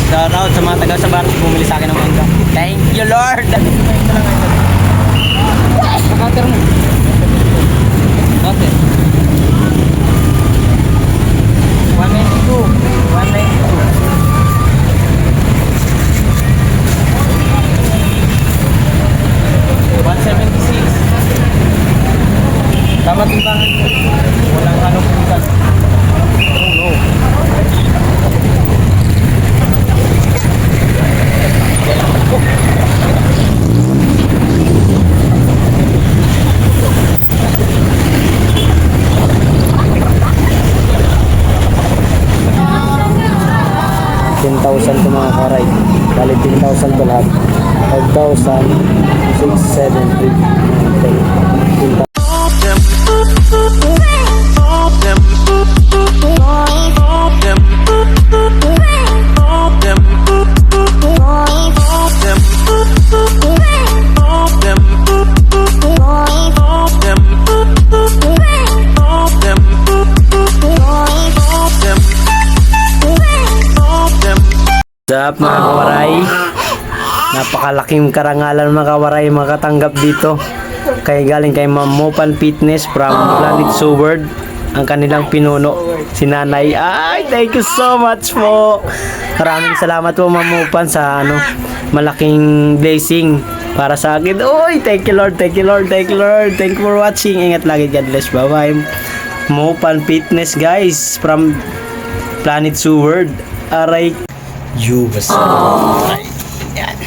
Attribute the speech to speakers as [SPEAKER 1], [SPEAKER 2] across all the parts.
[SPEAKER 1] Shout out sa mga taga Sabaros bumili sa akin ng mangga. Thank you, Lord! Counter mo. Counter. 192. 176. Tama timbangan ko. Walang ano pumitan. Oh no. $10,000 to mga karay. Bali 10,000 to lahat. 5,000, 6, 7, 8, 9, 10. What's up mga kawaray? Napakalaking karangalan mga kawaray makatanggap dito. Kay galing kay Ma'am Mopan Fitness from Planet Seward. Ang kanilang pinuno, si Nanay. Ay, thank you so much po. Maraming salamat po Ma'am Mopan sa malaking blessing para sa akin. Oy, thank you Lord, thank you Lord, thank you Lord. Thank you for watching. Ingat lagi, God bless. Bye-bye. Mopan Fitness guys from Planet Seward. Aray. Yubas. Yan.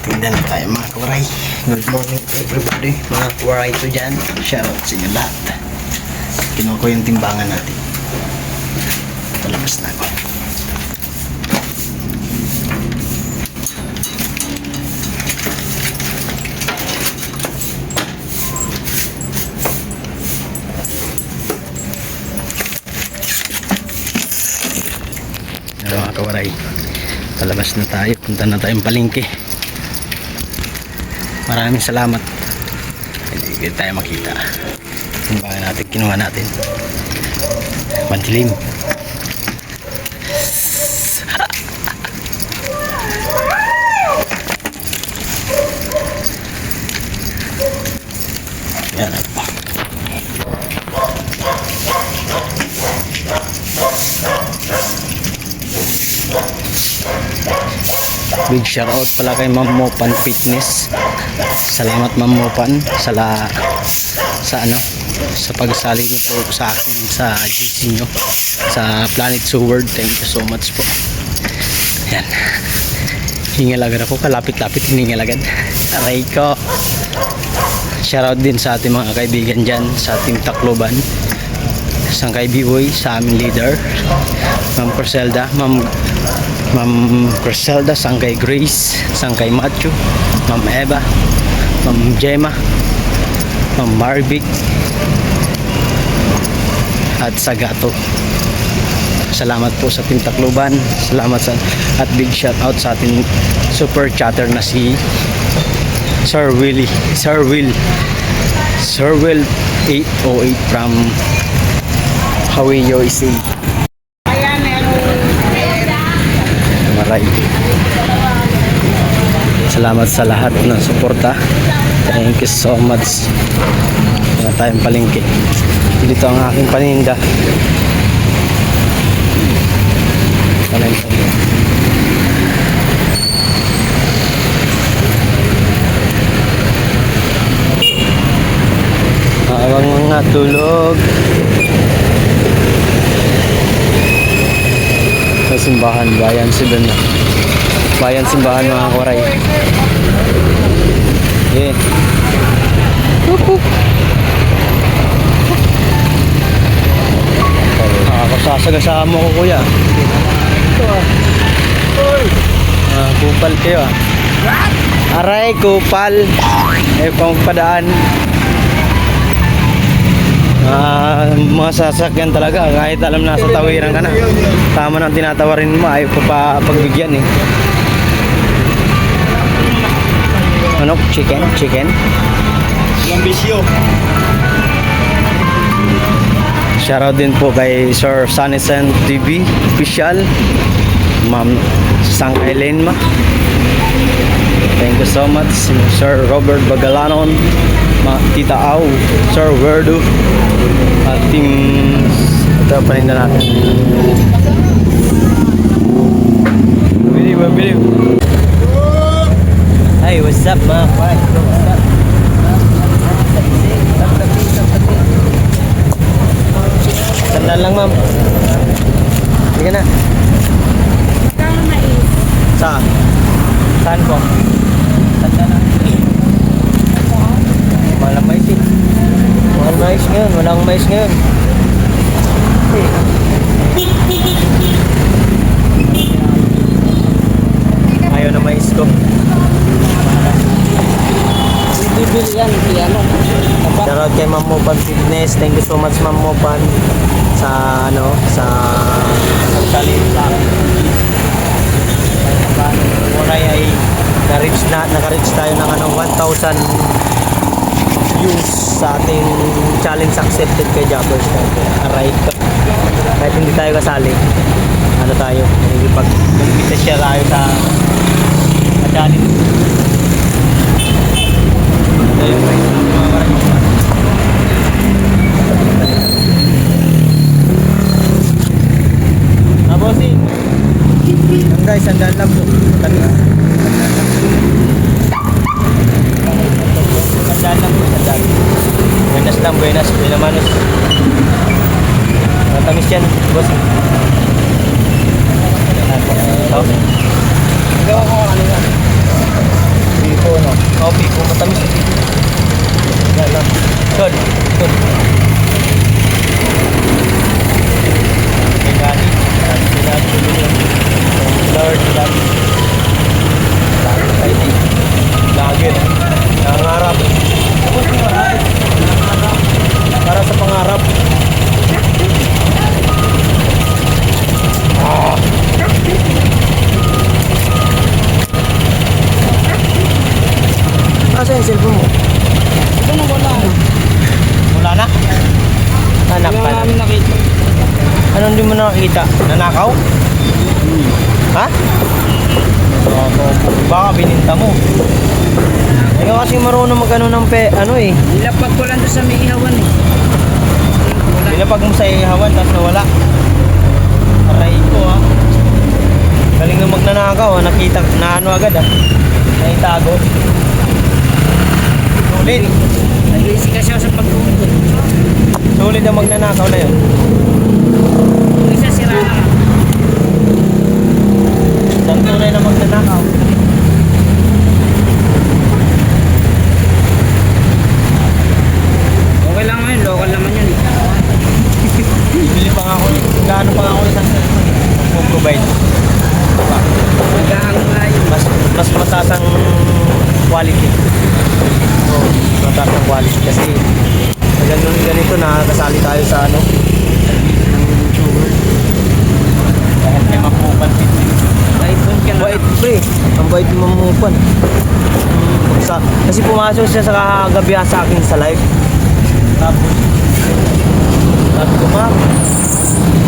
[SPEAKER 1] Tingnan tayo mga kawaray. Good morning everybody. Mga kawaray ko dyan. Shoutout sa inyo lahat. Kinuha ko yung timbangan natin. Palabas na ako. Mga kawaray, palabas na tayo, punta na tayong palengke. Maraming salamat, hindi tayo makita kung bakit natin kinuha natin. Madilim. Yan. Big shout out pala kay Ma'am Mopan Fitness. Salamat Ma'am Mopan sa pagsali niyo po sa akin sa GC nyo sa Planet Seward. Thank you so much po. Yan. Hingalagan ako, kalapit-lapit hiningalagan. Aray ko. Shout out din sa ating mga kaibigan dyan sa Team Tacloban. Sangkay B-Boy, sa aming leader Ma'am Criselda, Ma'am Criselda, Sangkay Grace, Sangkay Matthew, Ma'am Eva, Ma'am Gemma, Ma'am Marvic at sa Gato. Salamat po sa Team Tacloban. Salamat at big shout out sa ating super chatter na si Sir Will 808 from Hawaii, USA. Maray. Salamat sa lahat ng suporta. Thank you so much. Wala tayong palengke. Dito ang aking paninda. Awang mga tulog. Sa simbahan, bayan simbahan na. Bayan simbahan mga kawaray. Yeah. Ako sasagasama ko kuya. Ito kupal kayo Aray, kupal. Pangpadaan. Mga sasakyan talaga kahit alam na sa tawiran ka na, tama nang tinatawarin mo, ayaw pa pagbigyan eh. Ano? Chicken?
[SPEAKER 2] Lambisyo.
[SPEAKER 1] Shoutout din po kay Sir Sunny Sen TV official. Ma'am Sang Eileen ma. Thank you so much, Sir Robert Bagalanon, Tita Au, Sir Verdu, at Team, ito paninda natin. Bili. Hey, what's up mga kway? What's up? Sandal lang ma'am. Sige na. Saan? Saan po? Sandal lang. Walang mais eh. Walang mais ngayon. Walang mais ngayon. Ayaw na mais ko.
[SPEAKER 3] Bibili yan, di ano.
[SPEAKER 1] Shoutout kay Ma'am Mopan Fitness. Thank you so much Ma'am Mopan sa sa pagsalit sa akin. Muna ay naka-reach tayo ng 1,000 views sa ating challenge accepted kay Jabbers. Aray ka. Kahit hindi tayo kasali, tayo, mag-invita siya tayo sa challenge. Ito yung price ng mga maraming. Bossing. Guys, sandal lang po. Sandal lang po, sandal. Buenas lang, buenas manos. Matamis yan, bossing. Okay.
[SPEAKER 3] Gawa ko kanina.
[SPEAKER 1] Pico, no? Oo, pico. Matamis. Yan lang. Good. Lord, lagi nangarap para sa pangarap. Asa yung cellphone mo?
[SPEAKER 3] Ito na wala.
[SPEAKER 1] Wala na? Anak
[SPEAKER 3] Wala
[SPEAKER 1] ka na.
[SPEAKER 3] namin nakita.
[SPEAKER 1] Ano hindi mo nakakita? Nanakaw? Ha? Baka bininta mo. Ikaw kasi marunong magano ng
[SPEAKER 3] Nilapag ko lang doon sa may ihawan eh.
[SPEAKER 1] Pinapag mo sa ihawan tapos nawala. Aray ko ha. Galing na magnanakaw ha. Nakita na agad ha. Naitago. Sulit.
[SPEAKER 3] Nag-iisi kasi ako sa pag-uukot.
[SPEAKER 1] Sulit ang magnanakaw na yun.
[SPEAKER 3] Isa sira lang.
[SPEAKER 1] Isang tunay na magnanakaw.
[SPEAKER 3] Okay lang ngayon, local naman yun eh.
[SPEAKER 1] Bibili pa nga ako. Gaano pa nga ako isang mag-provide.
[SPEAKER 3] Nagahang nga yun.
[SPEAKER 1] Mas mataas ang quality. Oh, mataas ang quality kasi ganito nakakasali tayo sa YouTuber. Dahil may mapupan fitness.
[SPEAKER 3] iPhone ka na.
[SPEAKER 1] Bait pre, ang bait ni mamupan. Kasi pumasok siya sa kagabihan sa akin sa live. Tapos sabi ko, ma'am,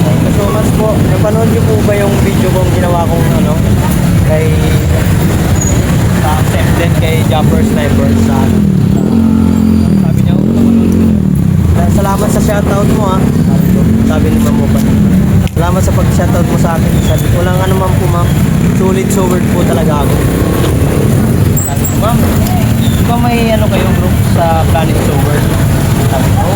[SPEAKER 1] thank you so much po. Napanood niyo po ba yung video kong ginawa kong kay sa accepted kay Jumper Sniper sa sabi niya, salamat sa shoutout mo ha. Sabi ni Ma'am Mopan. Salamat sa pag-shoutout mo sa akin. Sabi ko, walang ano man po ma'am. Sulit sobered po talaga ako. Sabi ko, ma'am, di ba may kayong group sa Planet Sober? Sabi ko,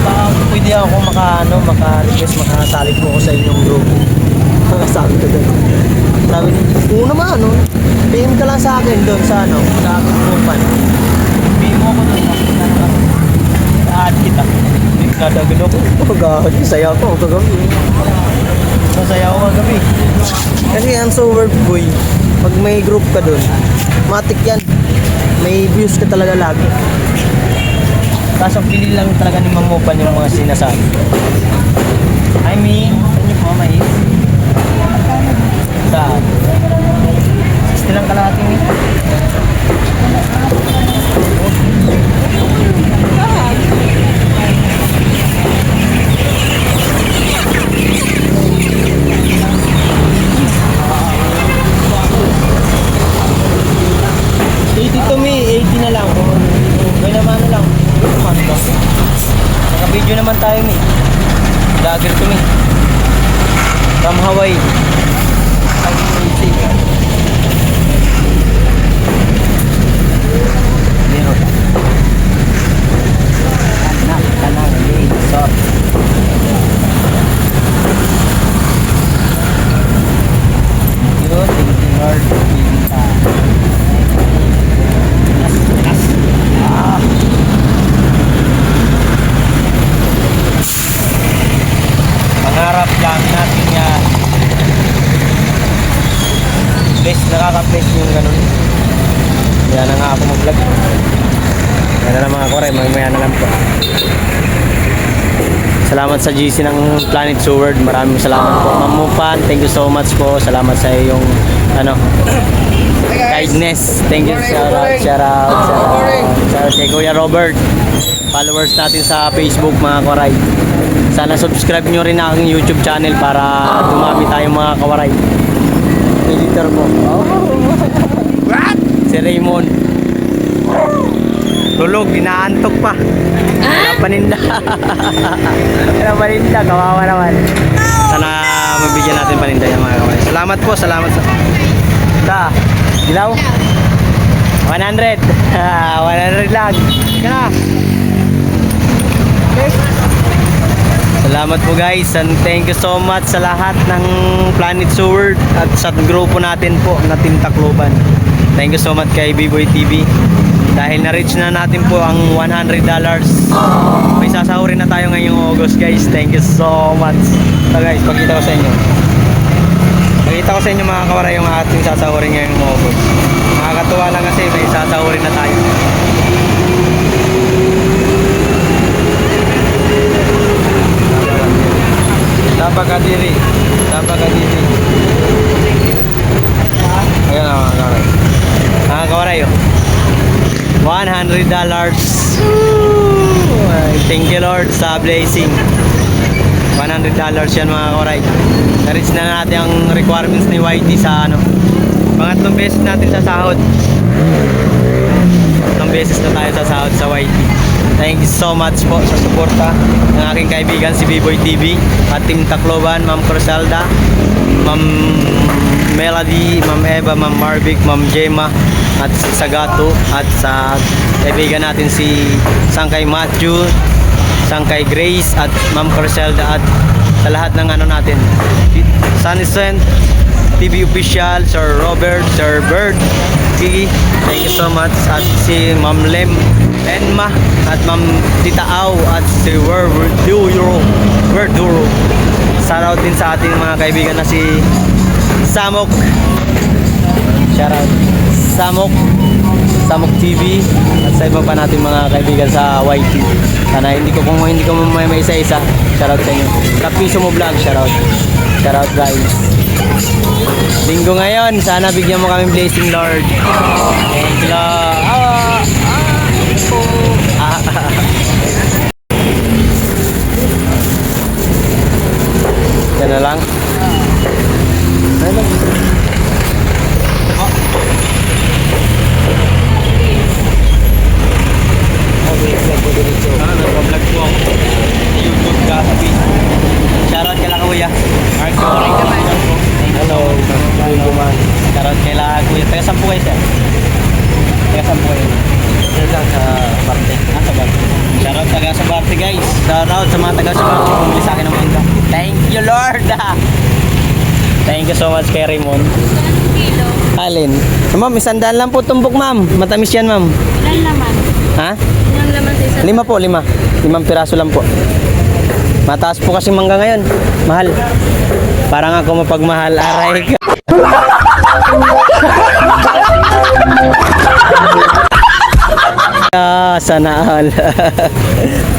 [SPEAKER 1] baka pwede ako maka-request, makasalig po ako sa inyong group. Sabi ko doon. Sabi niya, oo naman, PM ka lang sa akin doon sa sa aking grupan. PM mo ako doon, add kita. Nagdadagod ako. Oh God, saya ako kagabi. Masaya ako kagabi. Kasi ang sober boy, pag may group ka doon, matik yan. May views ka talaga lagi. Kaso pili lang talaga ni Ma'am Mopan yung mga sinasabi. I mean, saan niyo po may saan? 60 lang kalahating eh. naman tayo, mi. Vlogger to, mi. From Hawaii. Meron. Anak ka ng resort. Thank you, Lord. Pinta. Pangarap lang natin nga best, nakaka-best yung ganun. Kaya na nga ako mag-vlog. Kaya na lang mga kore, maya na lang po. Salamat sa GC ng Planet Seward. Maraming salamat po. Ma'am Mupan, thank you so much po. Salamat sa iyong kindness. Thank you. Shout out kay Kuya Robert. Followers natin sa Facebook mga kawaray. Sana subscribe nyo rin ang aking YouTube channel para dumami tayong mga kawaray. Editor mo. What? Si Raymond. Tulog, inaantok pa. Wala paninda. Wala paninda, kawawa naman. Sana mabigyan natin paninda yung mga kawaray. Salamat po, salamat sa... Dilaw? 100. 100 lang. Kaya. Salamat po guys, and thank you so much sa lahat ng Planet Seward at sa grupo natin po na Team Tacloban. Thank you so much kay B-Boy TV. Dahil na-reach na natin po ang $100. May sasahurin na tayo ngayong August guys. Thank you so much. So guys, pakita ko sa inyo. Pakita ko sa inyo mga kawaray yung ating sasahurin ngayong August. Nakakatuwa lang kasi may sasahurin na tayo. Napakadiri. Ayan ang mga kawaray. Mga kawaray oh. $100. Thank you Lord sa blessing. $100 yan mga kawaray. Na-reach na natin ang requirements ni YT sa pangatlong beses natin sa sahod. Tatlong beses na tayo sa sahod sa YT. Thank you so much po sa suporta ng aking kaibigan si B-Boy TV at Team Tacloban, Ma'am Corselda, Ma'am Melody, Ma'am Eva, Ma'am Marvic, Ma'am Gemma at si Sagato at sa kaibigan natin si Sangkay Matthew, Sangkay Grace at Ma'am Corselda at sa lahat ng natin Sunnyscent TV Official, Sir Robert, Sir Bird, Sige, thank you so much at si Ma'am Lem Enma at Ma'am Tita Au at si Verduro. Shout out din sa ating mga kaibigan na si Samok. Shout out Samok TV at sa iba pa natin mga kaibigan sa YT. Sana hindi ko may isa-isa. Shout out sa inyo. Kapiso mo vlog, shout out guys. Linggo ngayon, sana bigyan mo kami blessing Lord. Thank you Lord. Yan na lang. Nag-vlog po ako sa YouTube Gatsby. Shoutout kay Kuya Marco. Hello. Shoutout kay Kuya. Taga saan po kayo siya? Sa Barte. Sa Barte. Shoutout taga sa Barte guys. Shoutout sa mga taga sa Barte. Pumili sa akin ng mangga. Thank you Lord. Thank you so much kay Raymond. Alin? Ma'am, 100 lang po tumbok ma'am. Matamis yan ma'am.
[SPEAKER 4] Ilan naman?
[SPEAKER 1] Ha?
[SPEAKER 4] Ilang laman sa isa?
[SPEAKER 1] 5 po, 5. 5 piraso lang po. Mataas po kasi mangga ngayon. Mahal. Parang ako mapagmahal. Aray ka. Sana all.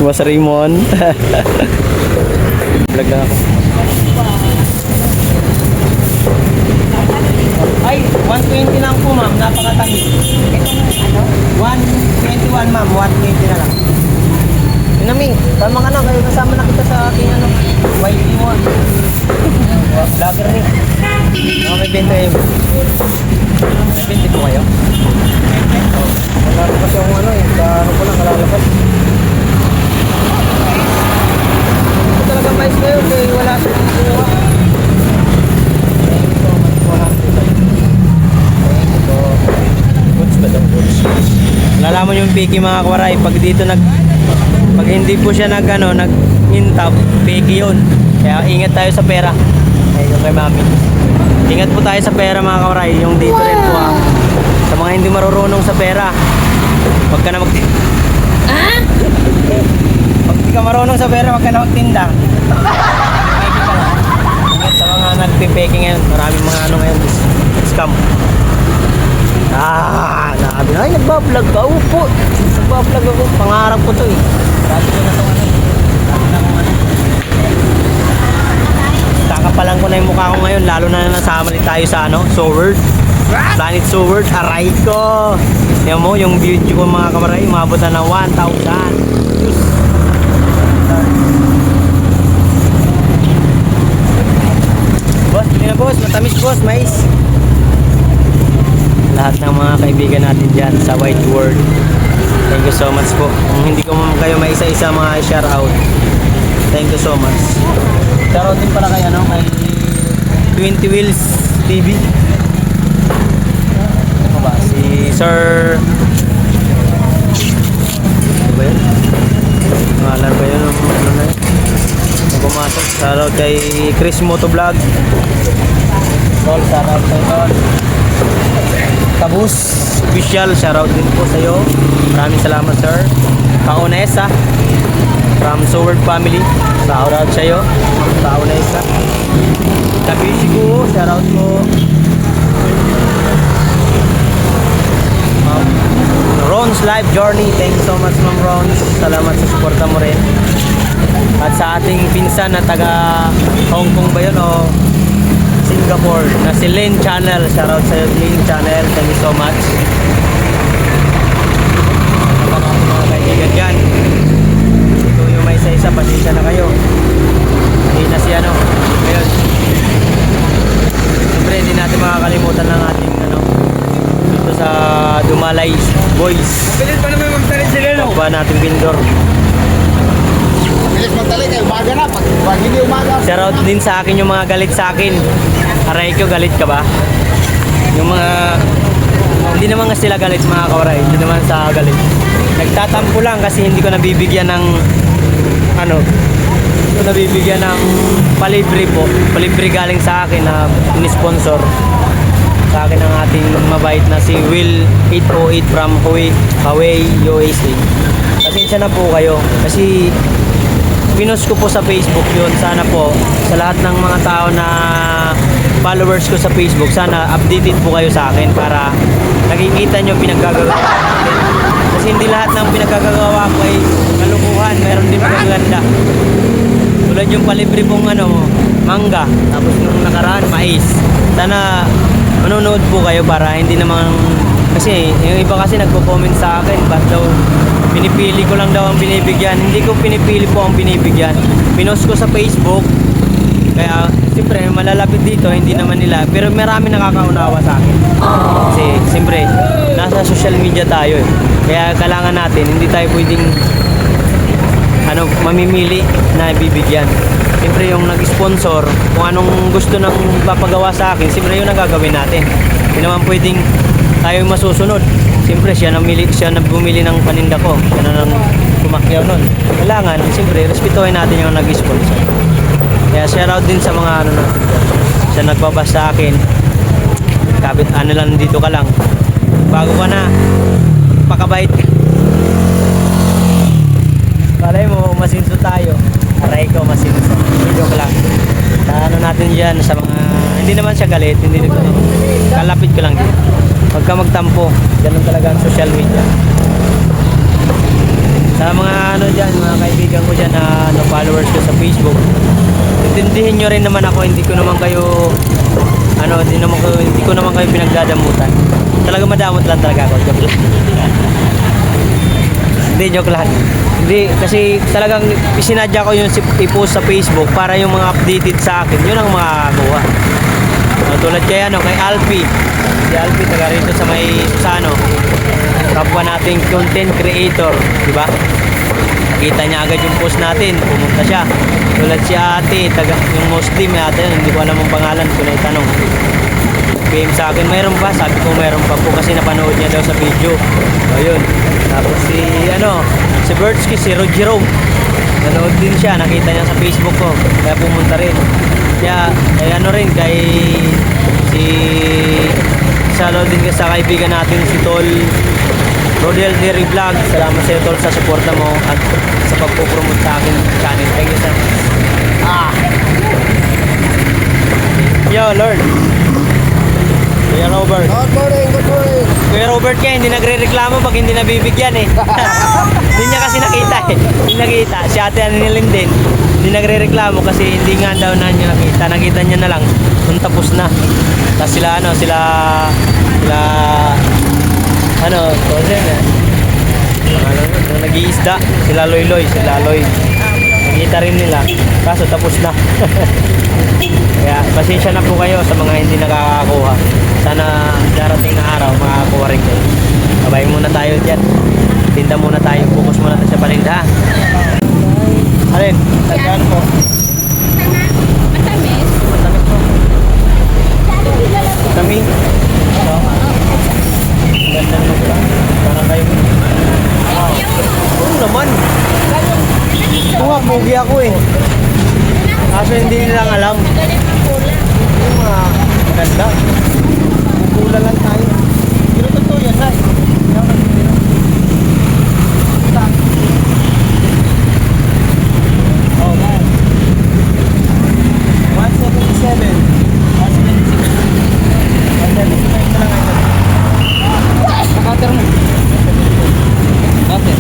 [SPEAKER 1] Mas Raymond. Vlog lang ako. Ay, 120 lang po ma'am. Napakatahi. Ano? 121 ma'am. 120 na lang. Nami, tama ka na, kayo kasama na kita sa aking YT mo. Vlogger ni. May benta kayo. May benta po kayo? Wala ko kasi yung sa ko lang kalalabas. piki mga kawaray. Pag hindi po siya nag-intap, piki yun. Kaya ingat tayo sa pera. Ayun kay mami. Ingat po tayo sa pera mga kawaray. Yung dito rin po sa mga hindi marurunong sa pera. Huwag ka na Pag di ka marunong sa pera, huwag ka na magtinda. Ingat sa mga nagpipeki ngayon. Maraming mga ngayon. Scam. Nabi na, ay nagbablog ka. Upo. Nagbablog ako. Pangarap ko to eh. Dati ko na ito Kakapalan ko na yung mukha ko ngayon. Lalo na nasamali tayo sa Sword. Planet Sword. Aray ko. Yan mo, yung video ko mga kamaray. Umabot na ng 1,000. Boss, hindi na boss. Matamis boss. Mais. Lahat ng mga kaibigan natin dyan sa White World. Thank you so much po. Kung hindi ko kayo may isa-isa mga shout out. Thank you so much. Shout out din pala kay kay 20 Wheels TV. Ano ba? Si Sir ano ba yun? Pangalan ba yun? Ano na yun? Pumasok. Shout out kay Chris Motovlog. Tol, shout out kay Tol. Tabus Official, shoutout din po sa iyo. Maraming salamat sir. Kaunesa from Sword Family, shoutout sa iyo. Kaunesa. Tabishi ko, shoutout ko. Ron's Life Journey, thank you so much Ma'am Rons. Salamat sa suporta mo rin. At sa ating pinsan na taga Hong Kong ba yun o Singapore na si Lin Channel, shoutout sa Lin Channel, thank you so much. Mga kaibigan dyan, ito yung may isa-isa, pasensya na kayo. Hindi na si ngayon siyempre hindi natin makakalimutan ng ating dito sa Dumalay Boys.
[SPEAKER 2] Bilis pa naman magtalit sila, no?
[SPEAKER 1] Ba natin Pindor.
[SPEAKER 2] Bilis magtalit kayo. Umaga na. Pag hindi umaga.
[SPEAKER 1] Shoutout din sa akin yung mga galit sa akin. Aray ko, galit ka ba? Yung mga hindi naman nga sila galit mga kawaray. Hindi naman sa galit. Nagtatampo lang kasi hindi ko nabibigyan ng hindi ko nabibigyan ng palibre po. Palibre galing sa akin na ini-sponsor sa akin ng ating mabait na si Will 808 from Hawaii, USA. Pasensya na po kayo kasi pinost ko po sa Facebook yun. Sana po sa lahat ng mga tao na followers ko sa Facebook, sana updated po kayo sa akin para nakikita nyo pinaggagawa natin. Kasi hindi lahat ng pinaggagawa ko ay kalukuhan, meron din magaganda. Tulad yung palibre pong mangga, tapos nung nakaraan mais. Sana manonood po kayo para hindi naman, kasi yung iba kasi nagko-comment sa akin ba't daw pinipili ko lang daw ang binibigyan. Hindi ko pinipili po ang binibigyan. Pinost ko sa Facebook. Kaya siyempre malalapit dito hindi naman nila, pero marami nakakaunawa sa akin. Kasi siyempre nasa social media tayo eh. Kaya kailangan natin, hindi tayo pwedeng mamimili na bibigyan. Siyempre yung nag-sponsor, kung anong gusto ng papagawa sa akin, siyempre yun ang gagawin natin. Hindi naman pwedeng tayo masusunod. Siyempre siya na bumili ng paninda ko. Siya na nang kumakyaw nun. Kailangan, siyempre, respetuhin natin yung nag-sponsor. Kaya shoutout din sa mga natin. Siya nagbabas sa akin. Kapit lang dito ka lang. Bago ka na, pakabait ka. Balay mo, masinso tayo. Aray ko, masinso. Joke lang. Natin dyan sa mga, hindi naman siya galit, hindi ko, kalapit ko lang din. Huwag ka magtampo. Ganun talaga ang social media. Sa mga dyan, mga kaibigan ko dyan na followers ko sa Facebook, intindihin nyo rin naman ako, hindi ko naman kayo hindi ko naman kayo pinagdadamutan. Talaga madamot lang talaga ako. Joke lang. Hindi, joke lang. Hindi, kasi talagang isinadya ko yung i-post sa Facebook para yung mga updated sa akin, yun ang makakakuha. Tulad kay kay Alfie. Si Alfie taga rito sa may Susano. Kapwa nating content creator, di ba? Nakita niya agad yung post natin, pumunta siya. Tulad si ate, taga yung Muslim ate, hindi ko alam ang pangalan, ko na itanong. nag-PM sa akin, mayroon pa? Sabi ko mayroon pa po kasi napanood niya daw sa video. Ayun. Tapos si Bertsky, si Rogero. Nanood din siya, nakita niya sa Facebook ko. Kaya pumunta rin. Kaya shoutout din sa kaibigan natin si Tol Rodel Dairy Vlog. Salamat sa iyo, Tol, sa suporta mo at sa pagpupromote sa akin channel. Thank you, sir. Yo, Lord. Kuya Robert.
[SPEAKER 2] Good morning, good morning.
[SPEAKER 1] Kuya Robert kaya hindi nagre-reklamo pag hindi nabibigyan eh. Hindi niya kasi nakita eh. Hindi nakita. Si ate Anilin din. Hindi nagre-reklamo kasi hindi nga daw na niya nakita. Nakita niya na lang nung tapos na. Tapos sila nag-iisda. Sila Loy. Nakita rin nila. Kaso tapos na. Kaya pasensya na po kayo sa mga hindi nakakakuha. Sana darating na araw makakakuha rin kayo. Babay muna tayo dyan. Tinda muna tayo. Focus muna tayo sa paninda. Alin? Tandaan po.
[SPEAKER 4] Matamis.
[SPEAKER 1] Matamis po. Kami. Ganda naman pala. Parang kayo. Oo naman. Mugi ako eh. Kaso hindi nilang alam. Yung maganda. Pula lang tayo. Pero totoo yan, ay. Oh, man. 177. 177 na lang ito.
[SPEAKER 3] Cutter mo. Cutter.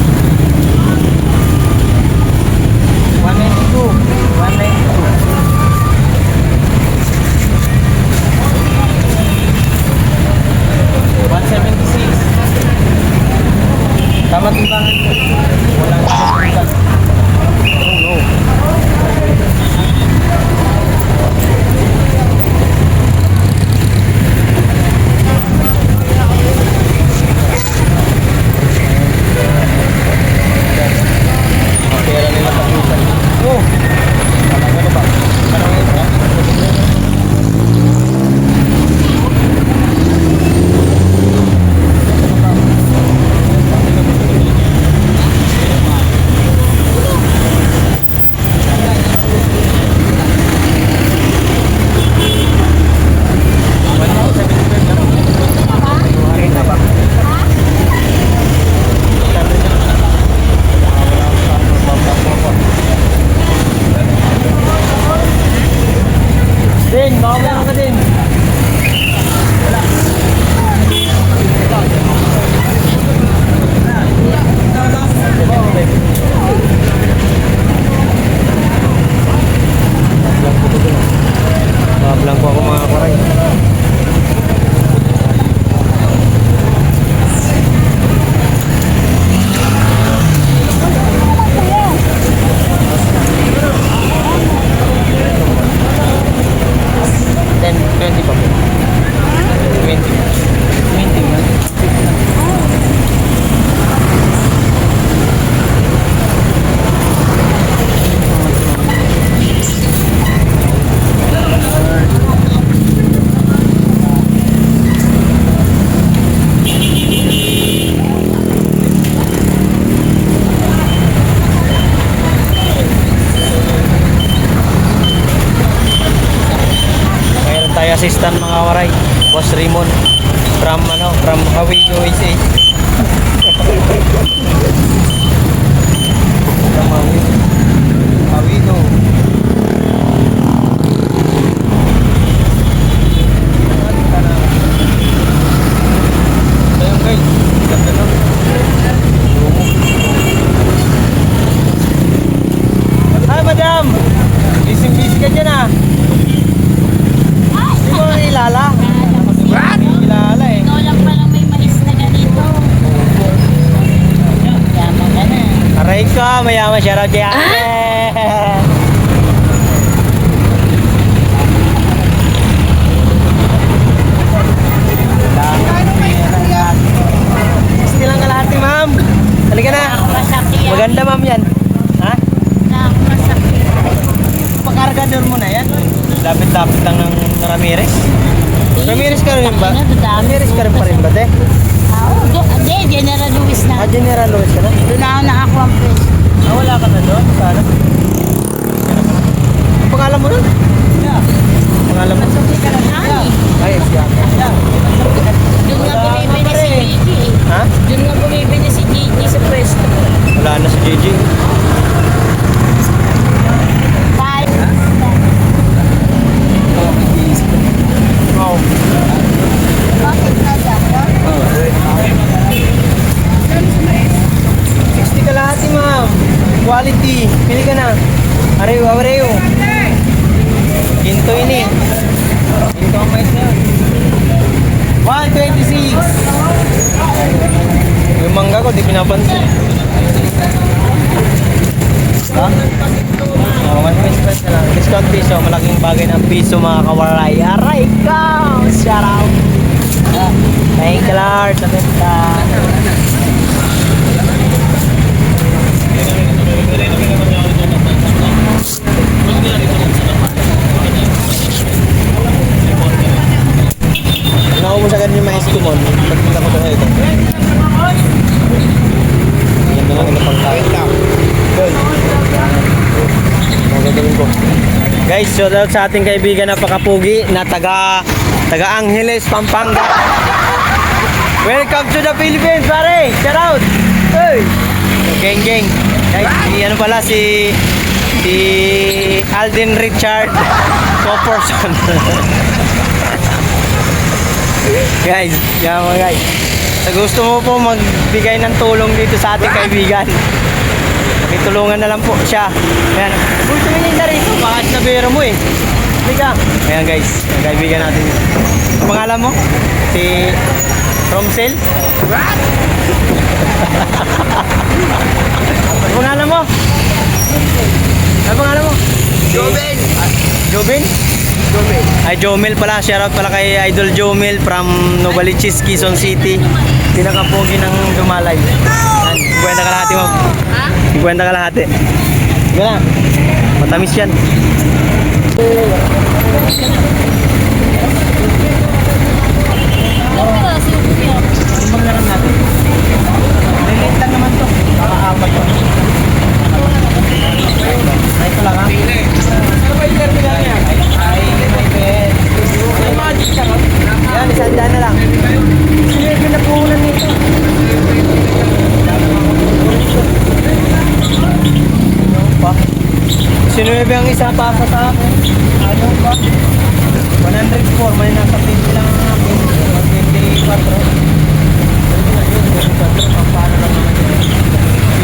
[SPEAKER 1] 192. 176. Tama timbangan ko. Walang timbangan. Oh no. Pera nila tapusan. Oh! Ano ba? Ano ngayon ba? Din, baka meron ka din. Vlog po ako mga karay. Assistant mga waray, Boss Raymond from Hawaii, USA. From Hawaii, no. Ayun guys, ganda na. Hi madam, busy ka dyan ah. Hindi mo ilala. What? Ilala eh.
[SPEAKER 4] Ikaw lang palang may mais na ganito. Yaman ka na.
[SPEAKER 1] Aray ko, mayaman siya raw kaya. Istilang kalahati ma'am. Halika na.
[SPEAKER 4] Masakit.
[SPEAKER 1] Maganda ma'am yan. Ha?
[SPEAKER 4] Masakit.
[SPEAKER 1] Pakargador mo na yan. Lapit-lapit lang ng Ramirez. Ramirez ka rin ba?
[SPEAKER 4] Ano, dadami.
[SPEAKER 1] Ramirez ka rin pa rin ba, te?
[SPEAKER 4] Hindi, General Luis na.
[SPEAKER 1] General Lewis ka na?
[SPEAKER 4] Doon ako nakakuha ang pwesto.
[SPEAKER 1] Wala ka na doon? Sana? Ang pangalan mo nun? Pangalan mo?
[SPEAKER 4] Ani.
[SPEAKER 1] Ay, siya.
[SPEAKER 4] Doon nga bumibili si Gigi.
[SPEAKER 1] Ha?
[SPEAKER 4] Doon nga bumibili si Gigi sa pwesto.
[SPEAKER 1] Wala na si JJ.
[SPEAKER 4] Kahit
[SPEAKER 1] Wow.
[SPEAKER 4] bakit na dapat?
[SPEAKER 1] 60 kalahati, ma'am. Quality. Pili ka na. Areyo. Ginto ini. Ginto ang mais na yun. 126. Yung mangga ko, di pinapansin. Ha? Oh, 125 na lang. Discount piso. Malaking bagay ng piso, mga kawaray. Aray ka! Shout out! Thank you, Lord. Sa benta. Nakumusagan yung mais ko mo. Pagpunta ko doon ito. Yan na lang yung pangkain lang. Good. Ang gagawin ko. Guys, shout out sa ating kaibigan na pakapugi na taga Angeles, Pampanga. Welcome to the Philippines, pare! Shout out! Hey! Geng. Guys, ano pala si Alden Richard Copperson. Guys, yan mga guys. Sa gusto mo po magbigay ng tulong dito sa ating kaibigan, makitulungan na lang po siya. Ayan. Uy, tumingin na rito. Baka sinabero mo eh. Halika. Ayan guys, ang kaibigan natin. Ang pangalan mo? Si Romsel? Ang pangalan mo? Ang pangalan mo?
[SPEAKER 2] Joven!
[SPEAKER 1] Jobin? Ay, Jomel pala. Shoutout pala kay Idol Jomel from Novaliches, Quezon City. Pinakapogi ng Dumalay. 50 kalahati mo. 50 kalahati. Sige na. Matamis yan. Timbang na lang natin. Relate lang naman to. Nakaapat to. Ay, ito lang ha. Ano ba yung terminal niya? Ay, may pet. May magic siya, no? Yan, isandaan na lang. Sino yung pinapuhunan nito? Ano pa? Sinuwebe ang isa pa sa akin. Ano pa? 104, may nasa 20 lang ang akin. 124. Paano lang naman yun?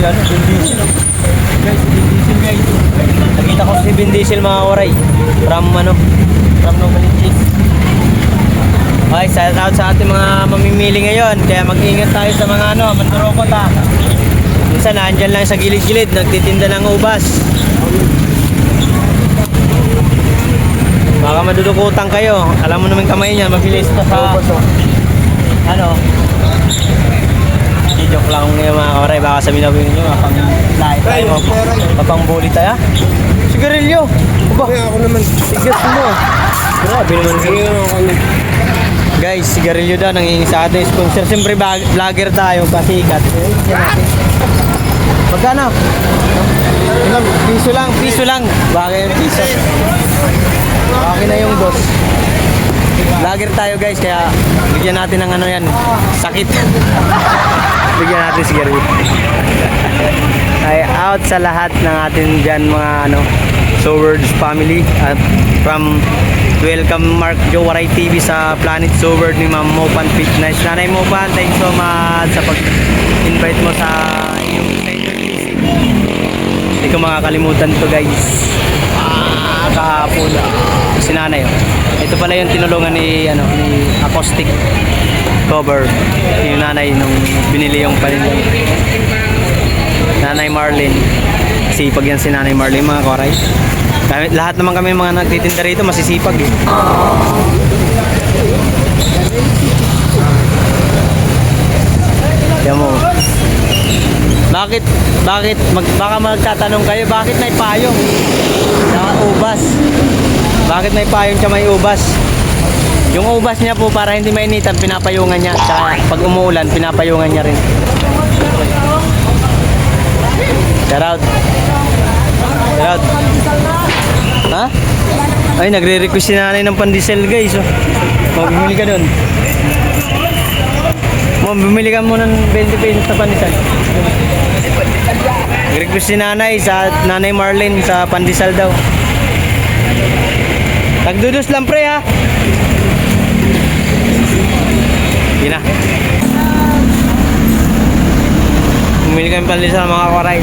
[SPEAKER 1] Yan, Vin Diesel. Guys, Vin Diesel guys. Nakita ko si Vin Diesel mga oray. From Novaliches. Okay, shout out sa ating mga mamimili ngayon. Kaya mag-ingat tayo sa mga mandurokot ha. Minsan nandyan lang sa gilid-gilid, nagtitinda ng ubas. Baka madudukutan kayo. Alam mo naman kamay niya, mabilis to sa ano. Joke lang ngayon mga kawaray. Baka sabihin na nyo, mapang-lahi tayo. Mapang-bully tayo. Sigarilyo. Aba,
[SPEAKER 2] Ako naman.
[SPEAKER 1] sigas mo. Grabe naman kayo. Guys, sigarilyo daw nangingi sa atin. Sponsor. Siyempre vlogger tayo, pasikat. Magkano? Piso lang. Bakit yung piso? Okay na yung boss. Vlogger tayo guys, kaya bigyan natin ng sakit. Bigyan natin sigarilyo. Ay out sa lahat ng atin dyan mga Sowards family at from welcome Mark Joe Waray TV sa Planet Soward ni Ma'am Mopan Fitness. Nanay Mopan, thanks so much sa pag-invite mo sa inyong music. Hindi ko makakalimutan to guys. Kahapon si nanay. Ito pala yung tinulungan ni acoustic cover yung nanay nung binili yung panin. Nanay Marlene. Sipag yan si Nanay Marlene mga koray. Lahat naman kami mga nagtitinda rito masisipag eh. Yan mo. Baka magtatanong kayo, bakit may payong? Saka ubas. Bakit may payong siya may ubas? Yung ubas niya po para hindi mainitan, pinapayungan niya. Tsaka pag umuulan, pinapayungan niya rin. Shout out. Shout out. Ha? Ay, nagre-request si nanay ng pandesal guys. Oh, bumili ka doon. Bumili ka muna ng 20 pesos sa pandesal. Nag-request si nanay sa nanay Marlene sa pandesal daw. Tagdudos lang pre ha. Hindi na. Bumili kami pandesal mga kawaray.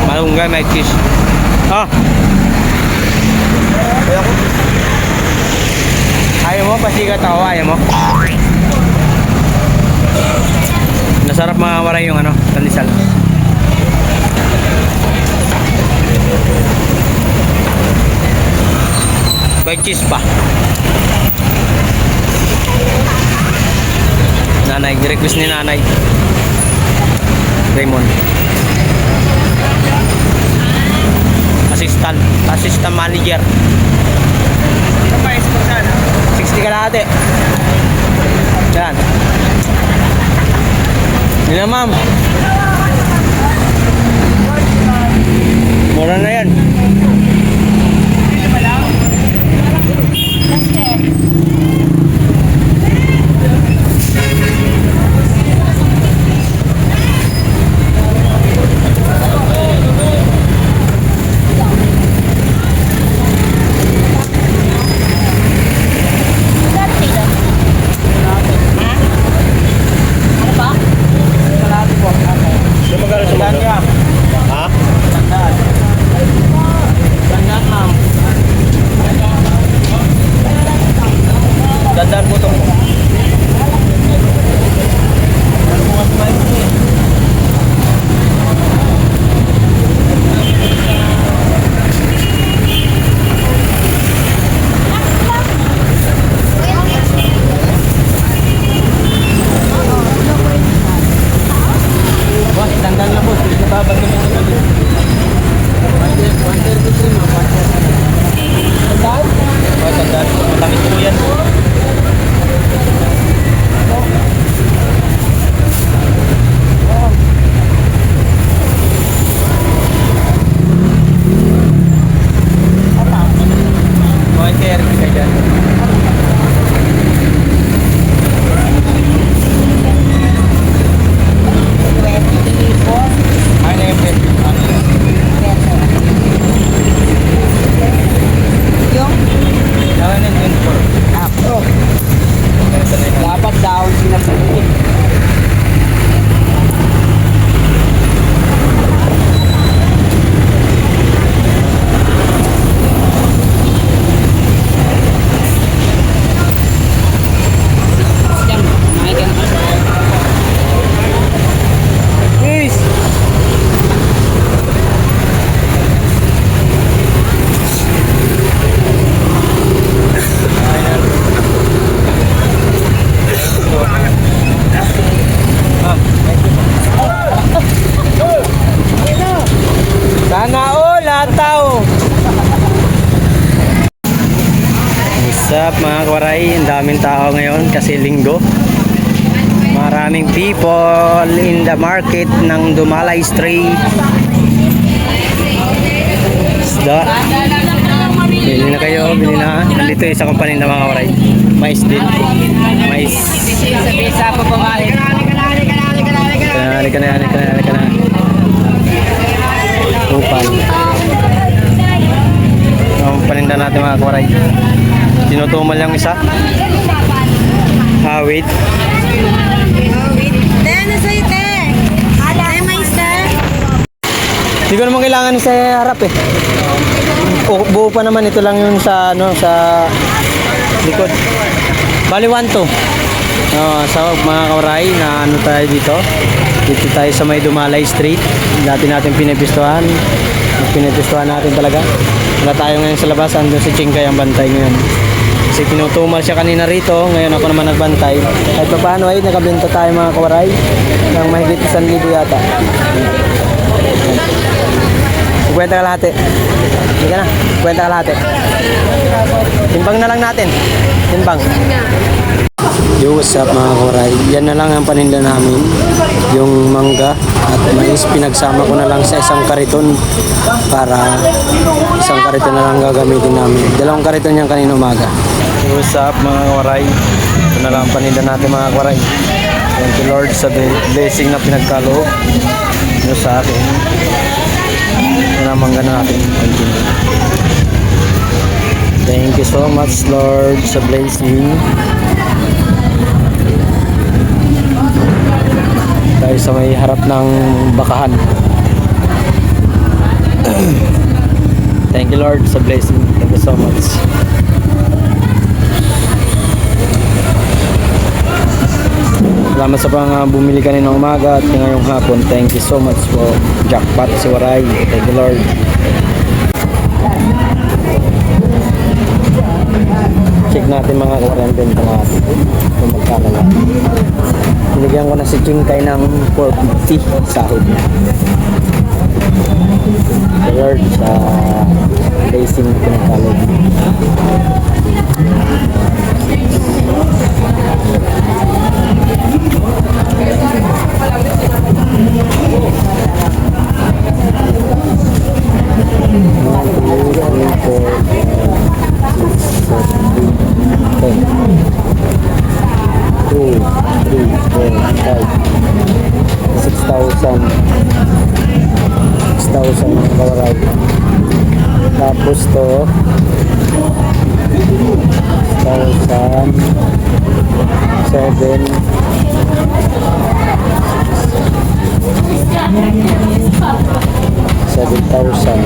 [SPEAKER 1] Malunggay, may cheese. Ah. Ayaw mo, pasikat ako, ayaw mo. Nasarap mga kawaray yung ano, pandesal. May cheese pa. Nanay, request ni nanay. Raymond. Assistant manager. 60 ka lahat eh. Yan. Hindi na ma'am. Mura na yan. Ha? Dandaan po ito. Dandaan lang po. Babag naman ito. Tandaan? Matamis po yan. Kaya rin ka dyan. Ay na yung pwede. Dawan na yun po.
[SPEAKER 3] Dapat daw sinasabi.
[SPEAKER 1] Please. Sana all tao. What's up mga kawaray? Ang daming tao ngayon kasi linggo. Maraming people in the market ng Dumalay Street. Isda. Bili na kayo, bili na. Nandito yung isa kong paninda mga kawaray. Mais din. Mais.
[SPEAKER 3] Sa bisa pa pumalik.
[SPEAKER 1] Halika na. Upal. Ang paninda natin mga kawaray. Tinutumal yung isa. Wait. Hindi ko naman kailangan sa harap eh. Buo pa naman, ito lang yun sa sa likod. Bali 1-2. So mga kawaray, na ano tayo dito. Dito tayo sa may Dumalay Street. Dati natin pinipistuhan. Pinipistuhan natin talaga. Wala tayo ngayon sa labas. Andun si Chingkay ang bantay ngayon. Kasi pinutumal siya kanina rito. Ngayon ako naman nagbantay. Kahit pa paano ay nakabenta tayo mga kawaray. Ng mahigit 1,000 yata. Kwenta kalahati. Hindi ka na. Kwenta kalahati. Timbang na lang natin. Timbang. Yo, what's up mga koray? Yan na lang ang paninda namin. Yung mangga at mais. Pinagsama ko na lang sa isang kariton para isang kariton na lang gagamitin namin. Dalawang kariton yan kanina umaga. Yo, what's up mga koray? Ito na lang ang paninda natin mga koray. Thank you Lord sa blessing na pinagkaloob nyo sa akin. Yan ang mangga natin. Thank you so much Lord sa blessing. Tayo sa may harap ng bakahan. Thank you Lord sa blessing. Thank you so much. Salamat sa pang bumili kanina umaga at ngayong hapon. Thank you so much po. Jackpot si Waray. Thank you Lord. Check natin mga kawaran benta natin kung magkano lang. Binigyan ko na si Chingkay ng 450 sahod. Lord sa blessing na pinagkaloob. Tapos to 7,000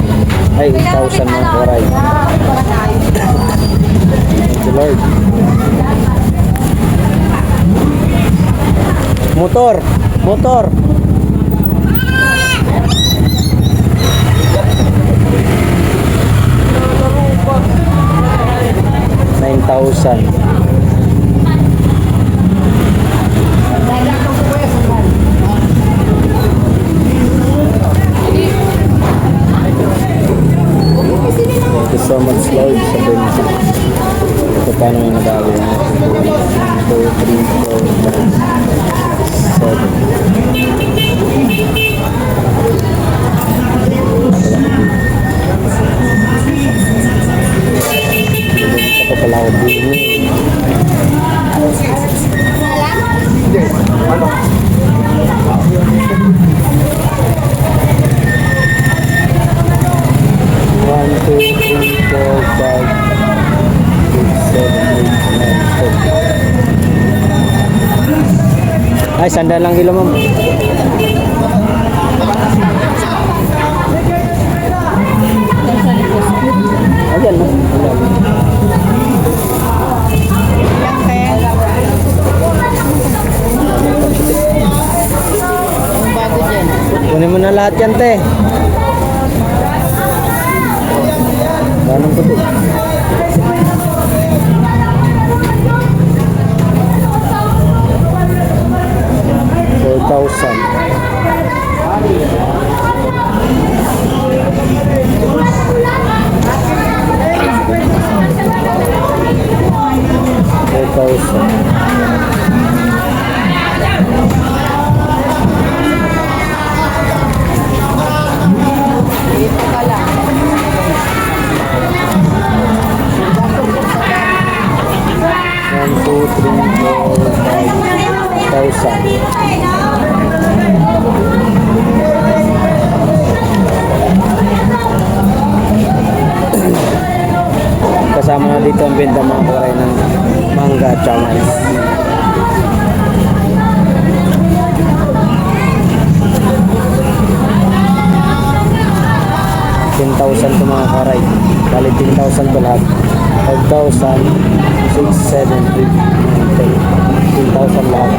[SPEAKER 1] ay 1,000 mga karay. Thank you Lord. Motor 9,000. Thank you so much Lord sa benefit. Ito paano yung nadali na 1, 2, 3, 4, 5, 6, 7. Ito pala ako din. Ay, sandal lang kilo ma'am. Ayan no. Kunin mo na lahat yan, te. Ganong puti. Kasama na dito ang benta mga kawaray ng mangga at mais. $10,000 to mga kawaray. Bali 10,000 to lahat. 5,000, 6, 7, 8, 9, 10. 10,000 lahat.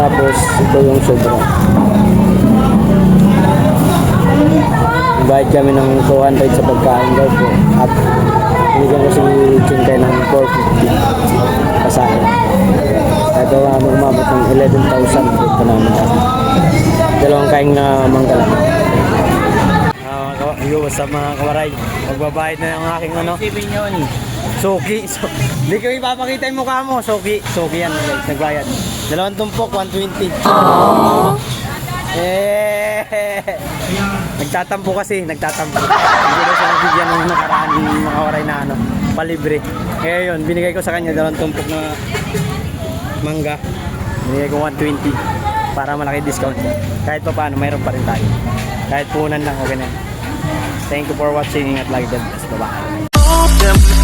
[SPEAKER 1] Tapos ito yung sobra. Bayad kami ng 200 sa pagkain daw po. At binigyan ko si Chingkay ng 450 kasahin. Ito umabot ng 11,000 dito namin dati. Dalawang kaing na mangga lang. What's up mga kawaray? Magbabayad na yung aking ano. Suki. Hindi ko ipapakita yung mukha mo. Suki yan guys. Nagbayad. Dalawang tumpok, 120. Nagtatampo kasi. Hindi ko siya nabigyan ng nakaraan ng mga kawaray na ano. Palibre. Kaya yun, binigay ko sa kanya dalawang tumpok na mangga. Binigay ko 120 para malaki discount. Kahit pa paano, mayroon pa rin tayo. Kahit punan lang, okay na. Thank you for watching. Ingat lagi dyan. Bye-bye.